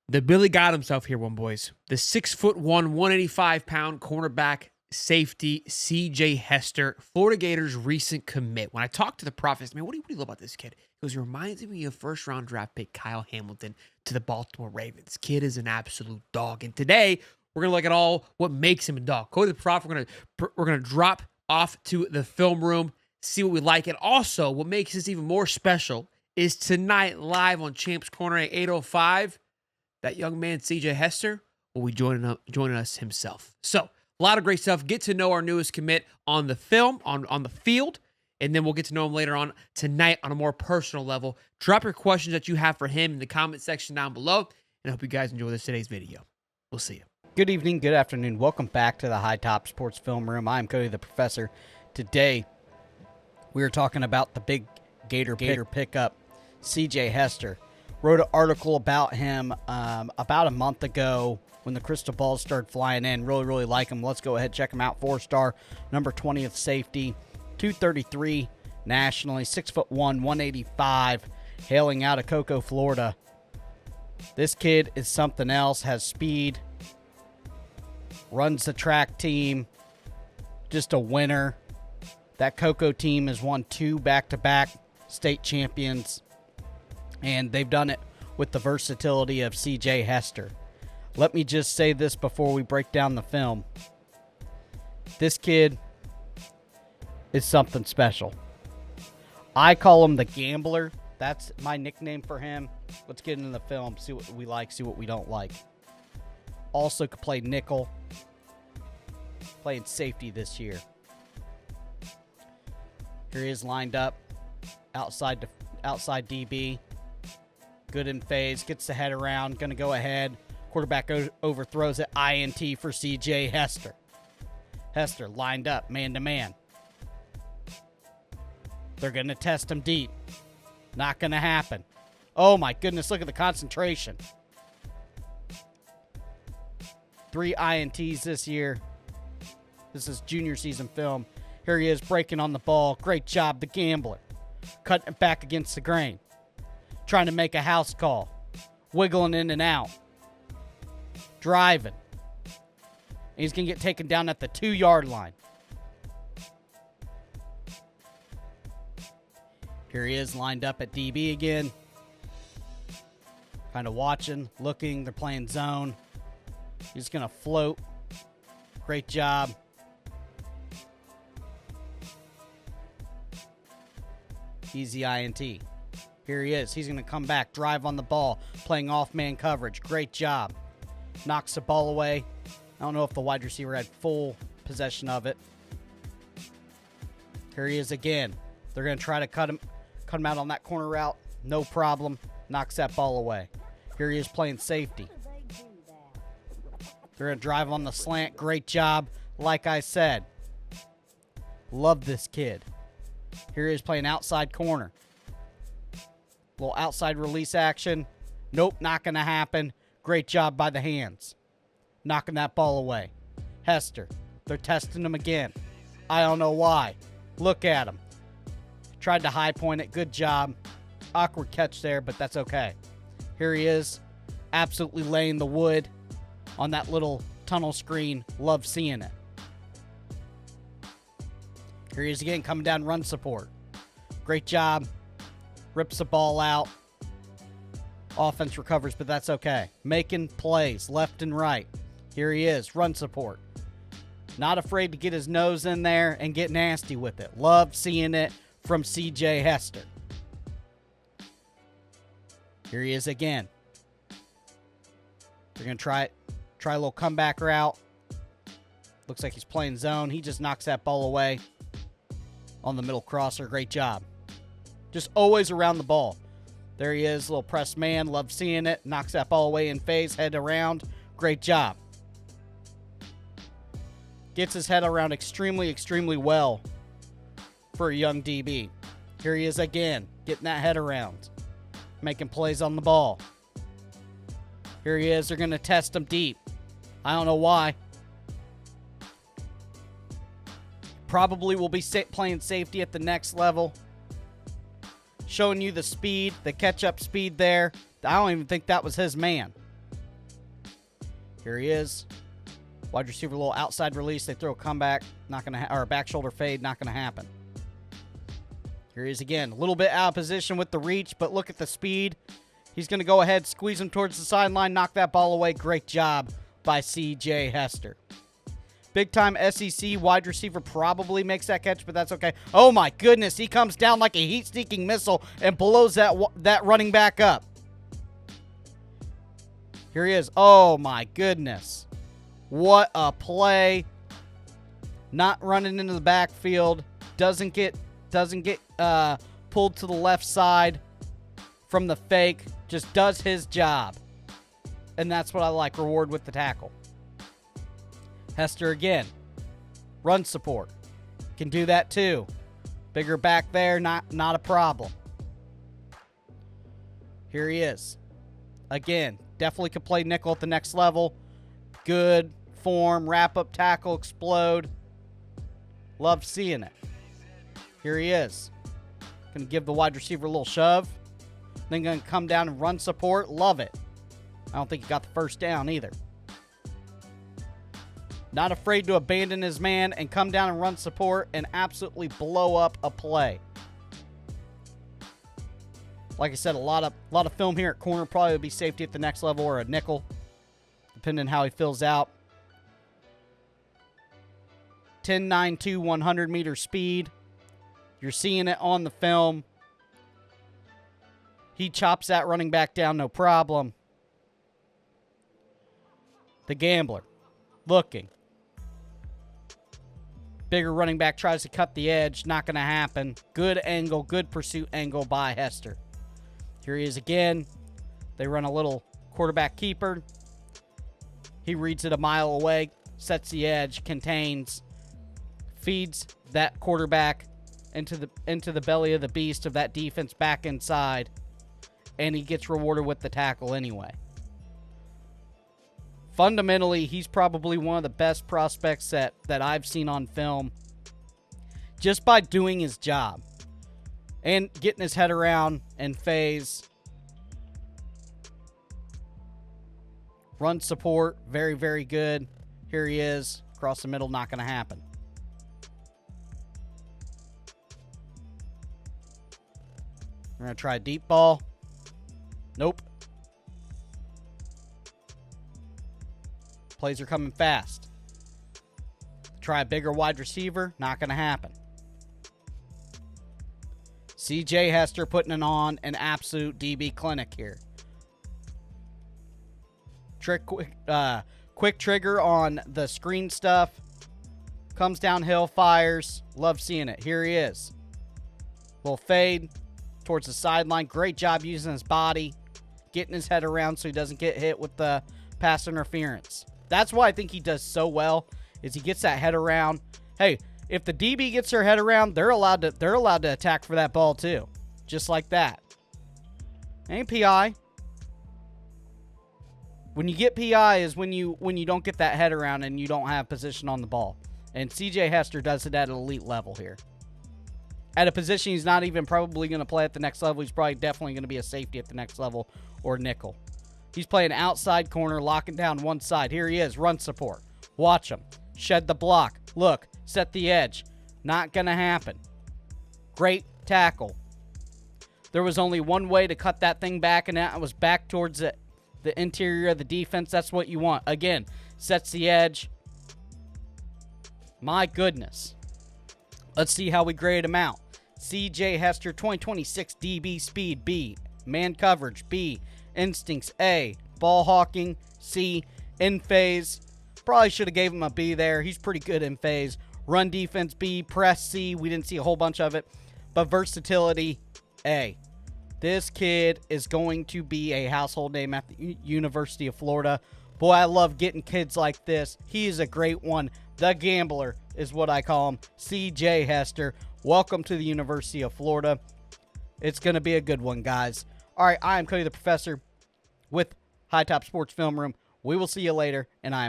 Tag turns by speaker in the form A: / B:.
A: The Billy got himself here, boys. The 6'1", 185-pound cornerback safety CJ Hester, Florida Gators recent commit. When I talked to the Prophets, man, what do you love about this kid? He goes, he reminds me of first-round draft pick Kyle Hamilton to the Baltimore Ravens. Kid is an absolute dog. And today, we're going to look at all what makes him a dog. Go to the Prophet. We're gonna drop off to the film room, see what we like. And also, what makes this even more special is tonight, live on Champs Corner at 8:05, that young man, CJ Hester, will be joining us himself. So, a lot of great stuff. Get to know our newest commit on the film, on the field, and then we'll get to know him later on tonight on a more personal level. Drop your questions that you have for him in the comment section down below, and I hope you guys enjoy today's video. We'll see you.
B: Good evening, good afternoon. Welcome back to the Hightop Sports Film Room. I'm Cody the Professor. Today, we are talking about the big Gator pickup, CJ Hester. Wrote an article about him about a month ago when the crystal balls started flying in. Really like him. Let's go ahead, check him out. 4-star, number 20th safety, 233 nationally, 6'1", 185, hailing out of Cocoa, Florida. This kid is something else, has speed, runs the track team, just a winner. That Cocoa team has won 2 back-to-back state champions, and they've done it with the versatility of CJ Hester. Let me just say this before we break down the film. This kid is something special. I call him the Gambler. That's my nickname for him. Let's get into the film, see what we like, see what we don't like. Also could play nickel. Playing safety this year. Here he is lined up. Outside DB. Good in phase. Gets the head around. Going to go ahead. Quarterback overthrows it. INT for CJ Hester. Hester lined up, man-to-man. They're going to test him deep. Not going to happen. Oh, my goodness. Look at the concentration. 3 INTs this year. This is junior season film. Here he is breaking on the ball. Great job, the Gambler. Cutting it back against the grain. Trying to make a house call. Wiggling in and out. Driving. And he's going to get taken down at the 2-yard line. Here he is lined up at DB again. Kind of watching, looking. They're playing zone. He's going to float. Great job. Easy INT. Here he is. He's going to come back, drive on the ball, playing off-man coverage. Great job. Knocks the ball away. I don't know if the wide receiver had full possession of it. Here he is again. They're going to try to cut him out on that corner route. No problem. Knocks that ball away. Here he is playing safety. They're going to drive on the slant. Great job. Like I said, love this kid. Here he is playing outside corner. Little outside release action. Nope, not going to happen. Great job by the hands. Knocking that ball away. Hester. They're testing him again. I don't know why. Look at him. Tried to high point it. Good job. Awkward catch there, but that's okay. Here he is. Absolutely laying the wood on that little tunnel screen. Love seeing it. Here he is again, coming down run support. Great job. Rips the ball out. Offense recovers, but that's okay. Making plays left and right. Here he is, run support. Not afraid to get his nose in there and get nasty with it. Love seeing it from CJ Hester. Here he is again. They're going to try a little comeback route. Looks like he's playing zone. He just knocks that ball away on the middle crosser. Great job. Just always around the ball. There he is, little press man. Love seeing it. Knocks that ball away in phase. Head around. Great job. Gets his head around extremely well for a young DB. Here he is again. Getting that head around. Making plays on the ball. Here he is. They're going to test him deep. I don't know why. Probably will be playing safety at the next level. Showing you the speed, the catch-up speed there. I don't even think that was his man. Here he is. Wide receiver, a little outside release. They throw a comeback, not going to or a back shoulder fade, not going to happen. Here he is again. A little bit out of position with the reach, but look at the speed. He's going to go ahead, squeeze him towards the sideline, knock that ball away. Great job by CJ Hester. Big-time SEC wide receiver probably makes that catch, but that's okay. Oh, my goodness. He comes down like a heat-seeking missile and blows that running back up. Here he is. Oh, my goodness. What a play. Not running into the backfield. Doesn't get pulled to the left side from the fake. Just does his job. And that's what I like. Reward with the tackle. Hester again. Run support. Can do that too. Bigger back there, not a problem. Here he is. Again, definitely could play nickel at the next level. Good form, wrap up tackle, explode. Love seeing it. Here he is. Going to give the wide receiver a little shove. Then going to come down and run support. Love it. I don't think he got the first down either. Not afraid to abandon his man and come down and run support and absolutely blow up a play. Like I said, a lot of film here at corner. Probably would be safety at the next level or a nickel, depending on how he fills out. 10.92, 100 meter speed. You're seeing it on the film. He chops that running back down, no problem. The gambler looking. Bigger running back tries to cut the edge. Not going to happen. Good angle, good pursuit angle by Hester. Here he is again. They run a little quarterback keeper. He reads it a mile away. Sets the edge. Contains. Feeds that quarterback into the belly of the beast of that defense back inside. And he gets rewarded with the tackle anyway. Fundamentally, he's probably one of the best prospects that I've seen on film just by doing his job and getting his head around and phase. Run support, very, very good. Here he is. Across the middle, not going to happen. We're going to try a deep ball. Nope. Plays are coming fast. Try a bigger wide receiver. Not going to happen. CJ Hester putting it on an absolute DB clinic here. Quick trigger on the screen stuff. Comes downhill, fires. Love seeing it. Here he is. Little fade towards the sideline. Great job using his body. Getting his head around so he doesn't get hit with the pass interference. That's why I think he does so well, is he gets that head around. Hey, if the DB gets their head around, they're allowed to attack for that ball too. Just like that. Ain't PI. When you get PI is when you don't get that head around and you don't have position on the ball. And CJ Hester does it at an elite level here. At a position he's not even probably going to play at the next level. He's probably definitely going to be a safety at the next level or nickel. He's playing outside corner, locking down one side. Here he is, run support. Watch him. Shed the block. Look, set the edge. Not going to happen. Great tackle. There was only one way to cut that thing back, and that was back towards the interior of the defense. That's what you want. Again, sets the edge. My goodness. Let's see how we grade him out. CJ Hester, 2026 DB speed, B. Man coverage, B. Instincts, A. Ball hawking, C. In phase. Probably should have gave him a B there. He's pretty good in phase. Run defense, B. Press, C. We didn't see a whole bunch of it. But versatility, A. This kid is going to be a household name at the University of Florida. Boy, I love getting kids like this. He is a great one. The gambler is what I call him. CJ Hester. Welcome to the University of Florida. It's going to be a good one, guys. All right, I am Cody the Professor with Hightop Sports Film Room. We will see you later, and I am